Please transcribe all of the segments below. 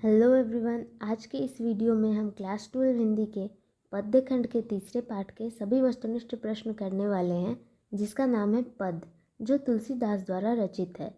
Hello everyone. आज के इस वीडियो में हम क्लास 12 हिंदी के पद्य खंड के तीसरे पाठ के सभी वस्तुनिष्ठ प्रश्न करने वाले हैं, जिसका नाम है पद, जो तुलसीदास द्वारा रचित है।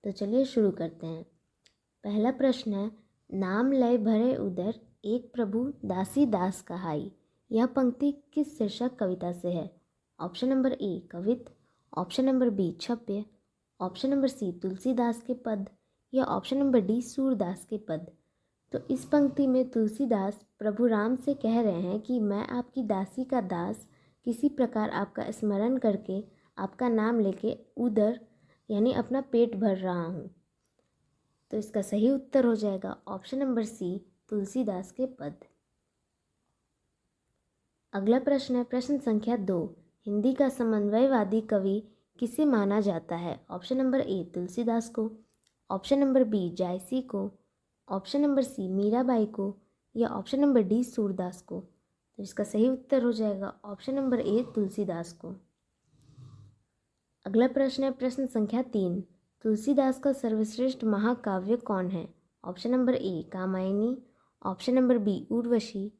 तो चलिए शुरू करते हैं। पहला प्रश्न है, नाम लय भरे उदर एक प्रभु दासी दास कहाई। यह पंक्ति किस शीर्षक कविता से है? ऑप्शन नंबर ए कवित, ऑप्शन नंबर बी छप्य, ऑप्शन नंबर सी तुलसीदास के पद या ऑप्शन नंबर डी सूरदास के पद। तो इस पंक्ति में तुलसीदास प्रभु राम से कह रहे हैं कि मैं आपकी दासी का दास किसी प्रकार आपका स्मरण करके आपका नाम लेके उदर यानी अपना पेट भर रहा हूँ। तो इसका सही उत्तर हो जाएगा ऑप्शन नंबर सी तुलसीदास के पद। अगला प्रश्न है प्रश्न संख्या 2। हिंदी का समन्वयवादी कवि किसे माना जाता है? ऑप्शन नंबर ए तुलसीदास को, ऑप्शन नंबर बी जायसी को, ऑप्शन नंबर सी मीराबाई को या ऑप्शन नंबर डी सूरदास को। तो इसका सही उत्तर हो जाएगा ऑप्शन नंबर ए तुलसीदास को। अगला प्रश्न है प्रश्न संख्या 3। तुलसीदास का सर्वश्रेष्ठ महाकाव्य कौन है? Option number A Kamayani, option number B Urvashi,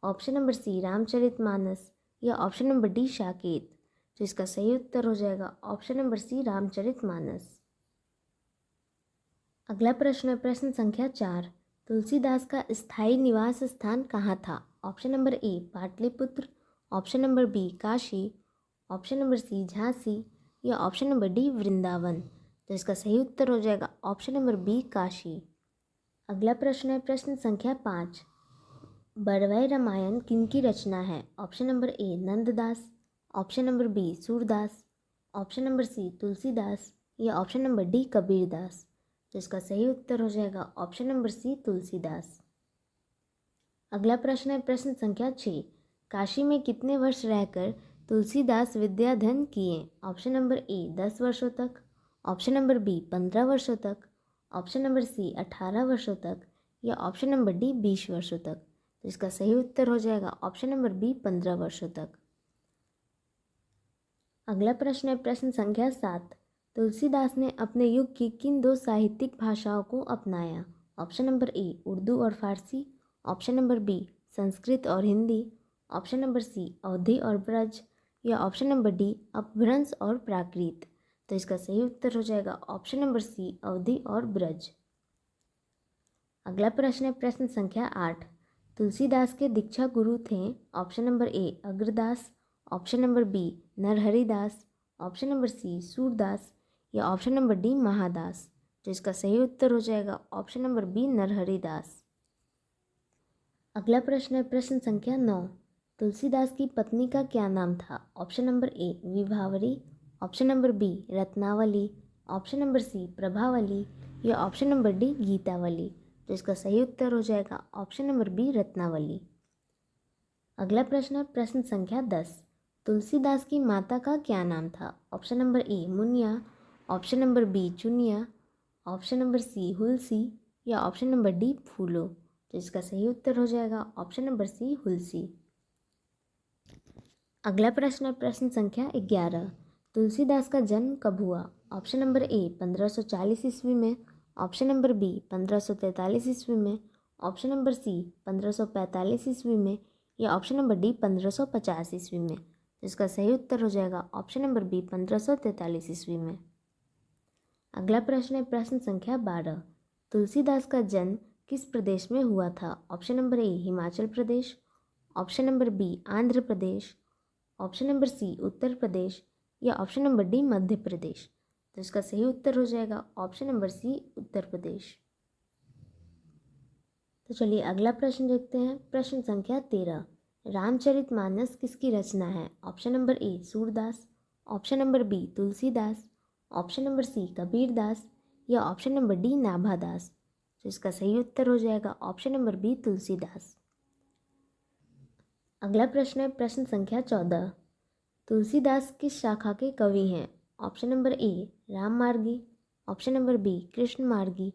option number C Ramcharitmanas या ऑप्शन नंबर डी साकेत। तो इसका सही उत्तर हो जाएगा ऑप्शन नंबर सी रामचरितमानस। अगला प्रश्न है प्रश्न संख्या 4। तुलसीदास का स्थायी निवास स्थान कहाँ था? Option number A Pataliputra, option number B Kashi, option number C Jhansi या ऑप्शन नंबर डी वृंदावन। तो इसका सही उत्तर हो जाएगा ऑप्शन नंबर बी काशी। अगला प्रश्न है प्रश्न संख्या 5। बड़वय रामायण किनकी रचना है? Option number A Nanddas, option number B Surdas, option number C Tulsidas या ऑप्शन नंबर डी कबीरदास। तो इसका सही उत्तर हो जाएगा ऑप्शन नंबर सी तुलसीदास। अगला प्रश्न है प्रश्न संख्या 6। काशी में कितने वर्ष रहकर तुलसीदास विद्याधन किए? ऑप्शन नंबर ए 10 वर्षों तक, ऑप्शन नंबर बी 15 वर्षों तक, ऑप्शन नंबर सी 18 वर्षों तक या ऑप्शन नंबर डी 20 वर्षों तक। तो इसका सही उत्तर हो जाएगा ऑप्शन नंबर बी 15 वर्षों तक। अगला प्रश्न है प्रश्न संख्या 7। तुलसीदास ने अपने युग की किन 2 साहित्यिक भाषाओं को अपनाया? ऑप्शन नंबर ए उर्दू और फारसी, ऑप्शन नंबर बी संस्कृत और हिंदी, ऑप्शन नंबर सी अवधी और ब्रज या ऑप्शन नंबर डी अपभ्रंश और प्राकृत। तो इसका सही उत्तर हो जाएगा ऑप्शन नंबर सी अवधी और ब्रज। अगला प्रश्न है प्रश्न संख्या 8। तुलसीदास के दीक्षा गुरु थे? Option number A Agradas, option number B Narharidas, option number C Surdas या ऑप्शन नंबर डी महादास। तो इसका सही उत्तर हो जाएगा ऑप्शन नंबर बी नरहरिदास। अगला प्रश्न है प्रश्न संख्या 9। तुलसीदास की पत्नी का क्या नाम था? Option number A Vibhavari, option number B Ratnavali, option number C Prabhavali या ऑप्शन नंबर डी गीतावली। तो इसका सही उत्तर हो जाएगा ऑप्शन नंबर बी रत्नावली। अगला प्रश्न है प्रश्न संख्या 10। तुलसीदास की माता का क्या नाम था? Option number A Muniya, option number B Chuniya, option number C Hulsi या ऑप्शन नंबर डी फूलो। तो इसका सही उत्तर हो जाएगा ऑप्शन नंबर सी हुलसी। अगला प्रश्न है प्रश्न संख्या 11। तुलसीदास का जन्म कब हुआ? ऑप्शन नंबर ए 1540 ईस्वी में, ऑप्शन नंबर बी 1543 ईस्वी में, ऑप्शन नंबर सी 1545 ईस्वी में या ऑप्शन नंबर डी 1550 ईस्वी में। तो इसका सही उत्तर हो जाएगा ऑप्शन नंबर बी 1543 ईस्वी में। अगला प्रश्न है प्रश्न संख्या 12। तुलसीदास का जन्म किस प्रदेश में हुआ था? Option number A Himachal Pradesh, option number B Andhra Pradesh, option number C Uttar Pradesh या option number D Madhya Pradesh. तो इसका सही उत्तर हो जाएगा ऑप्शन नंबर सी उत्तर प्रदेश। तो चलिए अगला प्रश्न देखते हैं प्रश्न संख्या 13। रामचरितमानस किसकी रचना है? Option number A Surdas, option number B Tulsidas, option number C Kabirdas या ऑप्शन नंबर डी नाभादास। तो इसका सही उत्तर हो जाएगा ऑप्शन नंबर बी तुलसीदास। अगला प्रश्न है प्रश्न संख्या 14। तुलसीदास किस शाखा के कवि हैं? ऑप्शन नंबर ए राम मार्गी, ऑप्शन नंबर बी कृष्ण मार्गी,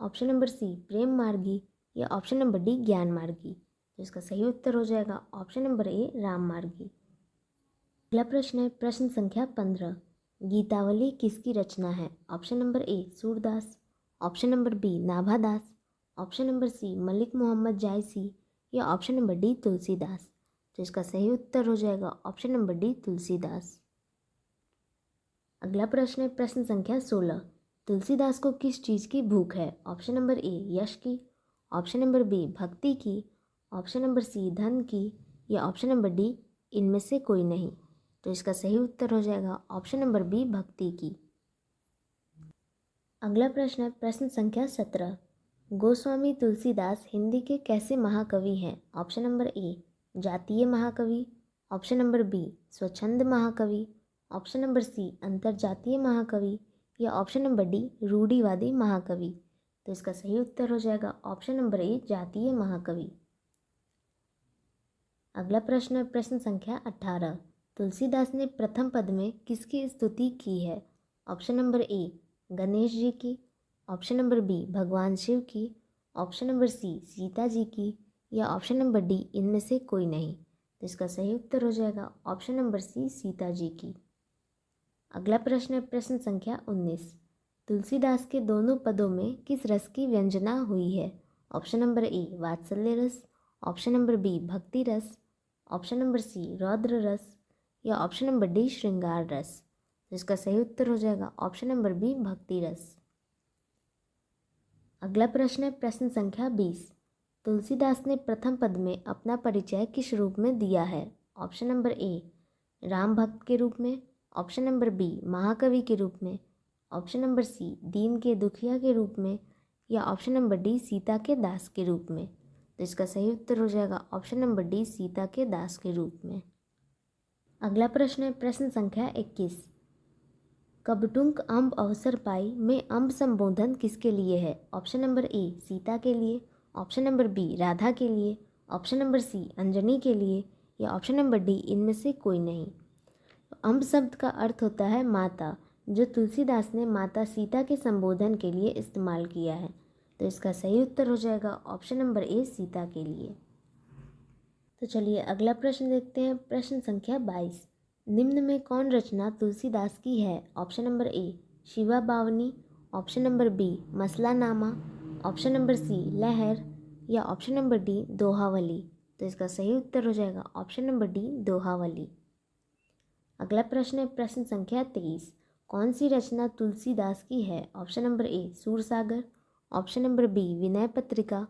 ऑप्शन नंबर सी प्रेम मार्गी या ऑप्शन नंबर डी ज्ञान मार्गी। तो इसका सही उत्तर हो जाएगा ऑप्शन नंबर ए राम मार्गी। अगला प्रश्न है प्रश्न संख्या 15। गीतावली किसकी रचना है? Option number A Surdas, option number B Nabhadas, option number C Malik Mohammad Jayasi या ऑप्शन नंबर डी तुलसीदास। तो इसका सही उत्तर हो जाएगा ऑप्शन नंबर डी तुलसीदास। अगला प्रश्न है प्रश्न संख्या 16। तुलसीदास को किस चीज़ की भूख है? ऑप्शन नंबर ए यश की, ऑप्शन नंबर बी भक्ति की, ऑप्शन नंबर सी धन की या ऑप्शन नंबर डी इनमें से कोई नहीं। तो इसका सही उत्तर हो जाएगा ऑप्शन नंबर बी भक्ति की। अगला प्रश्न है प्रश्न संख्या 17। गोस्वामी तुलसीदास हिंदी के कैसे महाकवि हैं? ऑप्शन नंबर ए जातीय महाकवि, ऑप्शन नंबर बी स्वच्छंद महाकवि, ऑप्शन नंबर सी अंतर्जातीय महाकवि या ऑप्शन नंबर डी रूढ़िवादी महाकवि। तो इसका सही उत्तर हो जाएगा ऑप्शन नंबर ए जातीय महाकवि। अगला प्रश्न है प्रश्न संख्या 18। तुलसीदास ने प्रथम पद में किसकी स्तुति की है? ऑप्शन नंबर ए गणेश जी की, ऑप्शन नंबर बी भगवान शिव की, ऑप्शन नंबर सी सीता जी की या ऑप्शन नंबर डी इनमें से कोई नहीं। तो इसका सही उत्तर हो जाएगा ऑप्शन नंबर सी सीता जी की। अगला प्रश्न है प्रश्न संख्या 19। तुलसीदास के दोनों पदों में किस रस की व्यंजना हुई है? ऑप्शन नंबर ए वात्सल्य रस, ऑप्शन नंबर बी भक्ति रस, ऑप्शन नंबर सी रौद्र रस या ऑप्शन नंबर डी श्रृंगार रस। तो इसका सही उत्तर हो जाएगा ऑप्शन नंबर बी भक्ति रस। अगला प्रश्न है प्रश्न संख्या 20। तुलसीदास ने प्रथम पद में अपना परिचय किस रूप में दिया है? ऑप्शन नंबर ए राम भक्त के रूप में, ऑप्शन नंबर बी महाकवि के रूप में, ऑप्शन नंबर सी दीन के दुखिया के रूप में या ऑप्शन नंबर डी सीता के दास के रूप में। तो इसका सही उत्तर हो जाएगा ऑप्शन नंबर डी सीता के दास के रूप में। अगला प्रश्न है प्रश्न संख्या 21। कबटुंक अम्ब अवसर पाई में अम्ब संबोधन किसके लिए है? ऑप्शन नंबर ए सीता के लिए, ऑप्शन नंबर बी राधा के लिए, ऑप्शन नंबर सी अंजनी के लिए या ऑप्शन नंबर डी इनमें से कोई नहीं। तो अम्ब शब्द का अर्थ होता है माता, जो तुलसीदास ने माता सीता के संबोधन के लिए इस्तेमाल किया है। तो इसका सही उत्तर हो जाएगा ऑप्शन नंबर ए सीता के लिए। तो चलिए अगला प्रश्न देखते हैं प्रश्न संख्या 22। निम्न में कौन रचना तुलसीदास की है? Option number A Shiva Bavani, option number B Maslanama, option number C Lahar या ऑप्शन नंबर डी दोहावली। तो इसका सही उत्तर हो जाएगा ऑप्शन नंबर डी दोहावली। अगला प्रश्न है प्रश्न संख्या 23। कौन सी रचना तुलसीदास की है? Option number A Sursagar, option number B Vinay Patrika,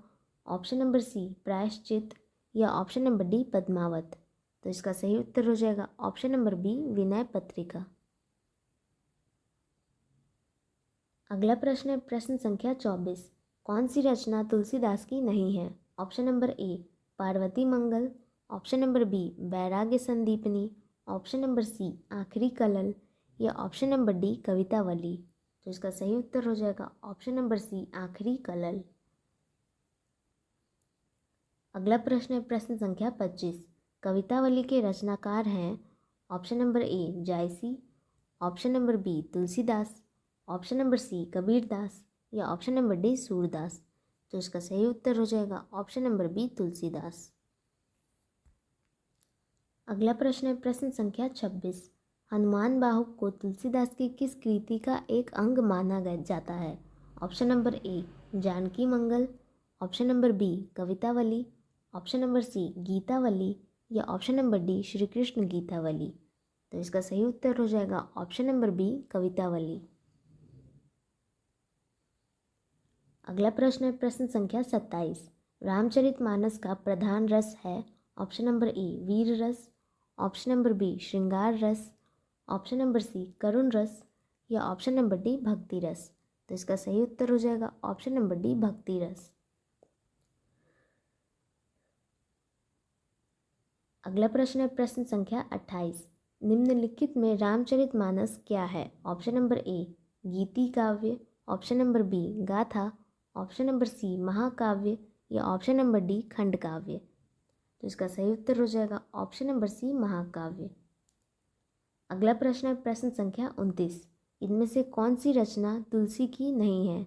option number सी प्रायश्चित या ऑप्शन नंबर डी पद्मावत। तो इसका सही उत्तर हो जाएगा ऑप्शन नंबर बी विनय पत्रिका। अगला प्रश्न है प्रश्न संख्या 24। कौन सी रचना तुलसीदास की नहीं है? Option number A Parvati Mangal, option number B Vairagya Sandipani, option number सी आखिरी कलल या ऑप्शन नंबर डी कवितावली। तो इसका सही उत्तर हो जाएगा ऑप्शन नंबर सी आखिरी कलल। अगला प्रश्न है प्रश्न संख्या 25। कवितावली के रचनाकार हैं option number A Jayasi, option number B Tulsidas, option number C Kabirdas या ऑप्शन नंबर डी सूरदास। तो इसका सही उत्तर हो जाएगा ऑप्शन नंबर बी तुलसीदास। अगला प्रश्न है प्रश्न संख्या 26। हनुमान बाहुक को तुलसीदास की किस कृति का एक अंग माना जाता है? Option number A Janaki Mangal, option number B Kavitavali, option number C Gitavali या option number D Shri Krishna Gitavali. तो इसका सही उत्तर हो जाएगा ऑप्शन नंबर बी कवितावली। अगला प्रश्न है प्रश्न संख्या 27। रामचरितमानस का प्रधान रस है? ऑप्शन नंबर ए वीर रस, ऑप्शन नंबर बी श्रृंगार रस, ऑप्शन नंबर सी करुण रस या ऑप्शन नंबर डी भक्ति रस। तो इसका सही उत्तर हो जाएगा ऑप्शन नंबर डी भक्ति रस। अगला प्रश्न है प्रश्न संख्या 28। निम्नलिखित में रामचरितमानस क्या है? ऑप्शन नंबर ए गीति काव्य, ऑप्शन नंबर बी गाथा, ऑप्शन नंबर सी महाकाव्य या ऑप्शन नंबर डी खंड काव्य। तो इसका सही उत्तर हो जाएगा ऑप्शन नंबर सी महाकाव्य। अगला प्रश्न है प्रश्न संख्या 29। इनमें से कौन सी रचना तुलसी की नहीं है?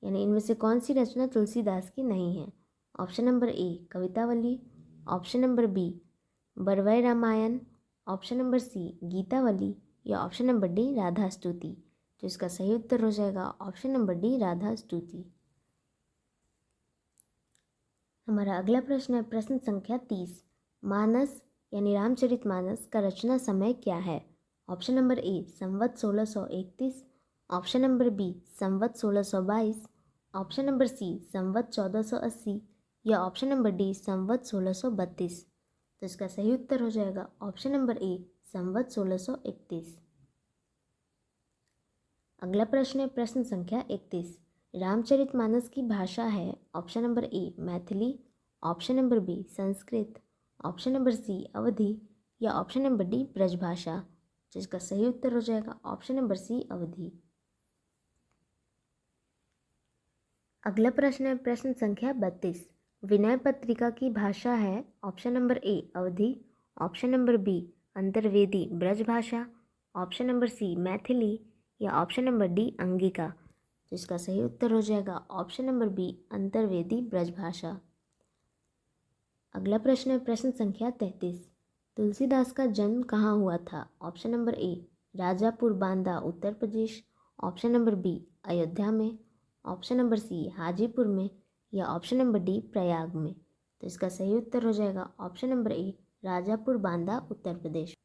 यानी इनमें से कौन सी रचना तुलसीदास की नहीं है? Option number A Kavitavali, option number B Barvai Ramayan, option number C Gitavali या ऑप्शन नंबर डी राधा स्तुति। तो इसका सही उत्तर हो जाएगा ऑप्शन नंबर डी राधा स्तुति। हमारा अगला प्रश्न है प्रश्न संख्या 30। मानस यानी रामचरितमानस का रचना समय क्या है? ऑप्शन नंबर ए संवत 1631, ऑप्शन नंबर बी संवत 1622, ऑप्शन नंबर सी संवत 1480 या ऑप्शन नंबर डी संवत 1632। तो इसका सही उत्तर हो जाएगा ऑप्शन नंबर ए संवत 1631। अगला प्रश्न है प्रश्न संख्या 31। रामचरितमानस की भाषा है option number A Maithili, option number B Sanskrit, option number C Awadhi या ऑप्शन नंबर डी ब्रजभाषा। जिसका सही उत्तर हो जाएगा ऑप्शन नंबर सी अवधी। अगला प्रश्न है प्रश्न संख्या 32। विनय पत्रिका की भाषा है option number A Awadhi, option number B Antarvedi Brajbhasha, option number C Maithili या ऑप्शन नंबर डी अंगिका। जिसका सही उत्तर हो जाएगा option number B Antarvedi Brajbhasha. अगला प्रश्न है प्रश्न संख्या 33। तुलसीदास का जन्म कहाँ हुआ था? Option number A Rajapur Banda Uttar Pradesh, option number B Ayodhya में, ऑप्शन नंबर सी हाजीपुर में या ऑप्शन नंबर डी प्रयाग में। तो इसका सही उत्तर हो जाएगा option number A Rajapur Banda Uttar Pradesh.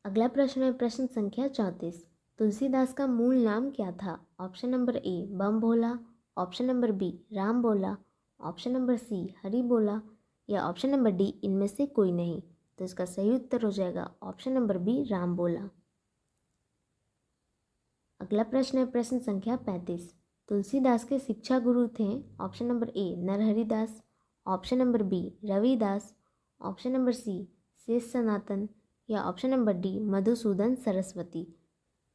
अगला प्रश्न है प्रश्न संख्या 34। तुलसीदास का मूल नाम क्या था? Option number A Bam Bhola, option number B Ram Bola, option number सी हरि बोला या ऑप्शन नंबर डी इनमें से कोई नहीं। तो इसका सही उत्तर हो जाएगा ऑप्शन नंबर बी राम बोला। अगला प्रश्न है प्रश्न संख्या 35। तुलसीदास के शिक्षा गुरु थे option number A Narharidas, option number B Ravidas, option number C Shesh Sanatan या option number D Madhusudan Saraswati.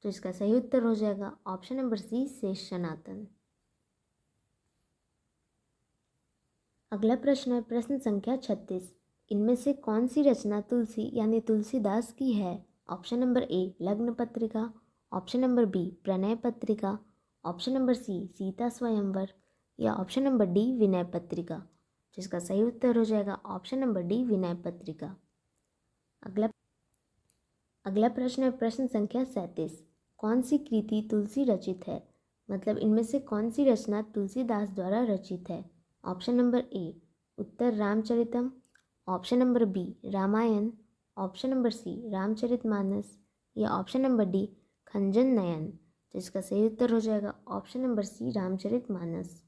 तो इसका सही उत्तर हो जाएगा ऑप्शन नंबर सी शेष सनातन। अगला प्रश्न है प्रश्न संख्या 36। इनमें से कौन सी रचना तुलसी यानी तुलसीदास की है? ऑप्शन नंबर ए लग्न पत्रिका, ऑप्शन नंबर बी प्रणय पत्रिका, ऑप्शन नंबर सी सीता स्वयंवर या option number D Vinay Patrika. जिसका सही उत्तर हो जाएगा option number D Vinay Patrika. अगला प्रश्न है प्रश्न संख्या 37। कौन सी कृति तुलसी रचित है? मतलब इनमें से कौन सी रचना तुलसीदास द्वारा रचित है? Option number A Uttar Ramcharitam, option number B Ramayan, option number C Ramcharitmanas या option number D Khanjan Nayan. तो इसका सही उत्तर हो जाएगा ऑप्शन नंबर सी रामचरितमानस।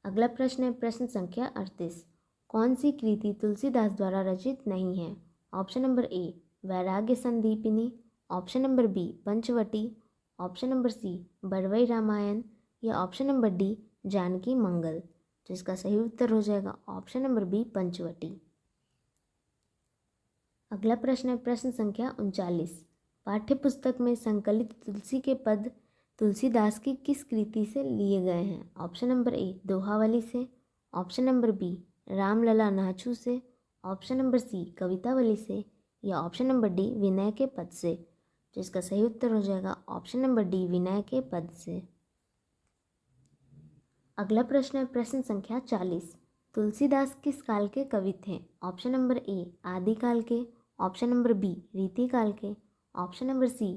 अगला प्रश्न है प्रश्न संख्या 38। कौन सी कृति तुलसीदास द्वारा रचित नहीं है? Option number A Vairagya Sandipani, option number B Panchavati, option number C Barvai Ramayan या option number D Janaki Mangal. तो इसका सही उत्तर हो जाएगा ऑप्शन नंबर बी पंचवटी। अगला प्रश्न है प्रश्न संख्या 39। पाठ्य पुस्तक में संकलित तुलसी के पद तुलसीदास की किस कृति से लिए गए हैं? ऑप्शन नंबर ए दोहावली से, ऑप्शन नंबर बी रामलला नाचू से, ऑप्शन नंबर सी कवितावली से या ऑप्शन नंबर डी विनय के पद से। जिसका सही उत्तर हो जाएगा ऑप्शन नंबर डी विनय के पद से। अगला प्रश्न है प्रश्न संख्या 40। तुलसीदास किस काल के कवि थे? ऑप्शन नंबर ए आदिकाल के, ऑप्शन नंबर बी रीतिकाल के, ऑप्शन नंबर सी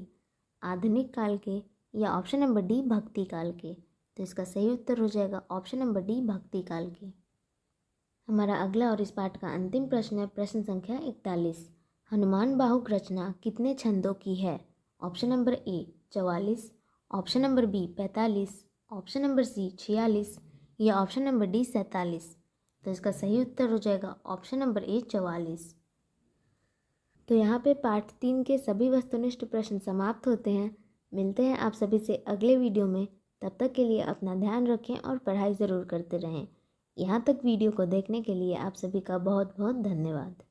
आधुनिक काल के या ऑप्शन नंबर डी भक्ति काल के। तो इसका सही उत्तर हो जाएगा ऑप्शन नंबर डी भक्ति काल के। हमारा अगला और इस पाठ का अंतिम प्रश्न है प्रश्न संख्या 41। हनुमान बाहुक रचना कितने छंदों की है? Option number A 44, option number B 45, option number C 46 या ऑप्शन नंबर डी 47। तो इसका सही उत्तर हो जाएगा ऑप्शन नंबर ए 44। तो यहाँ पे पार्ट 3 के सभी वस्तुनिष्ठ प्रश्न समाप्त होते हैं। मिलते हैं आप सभी से अगले वीडियो में। तब तक के लिए अपना ध्यान रखें और पढ़ाई ज़रूर करते रहें। यहाँ तक वीडियो को देखने के लिए आप सभी का बहुत बहुत धन्यवाद।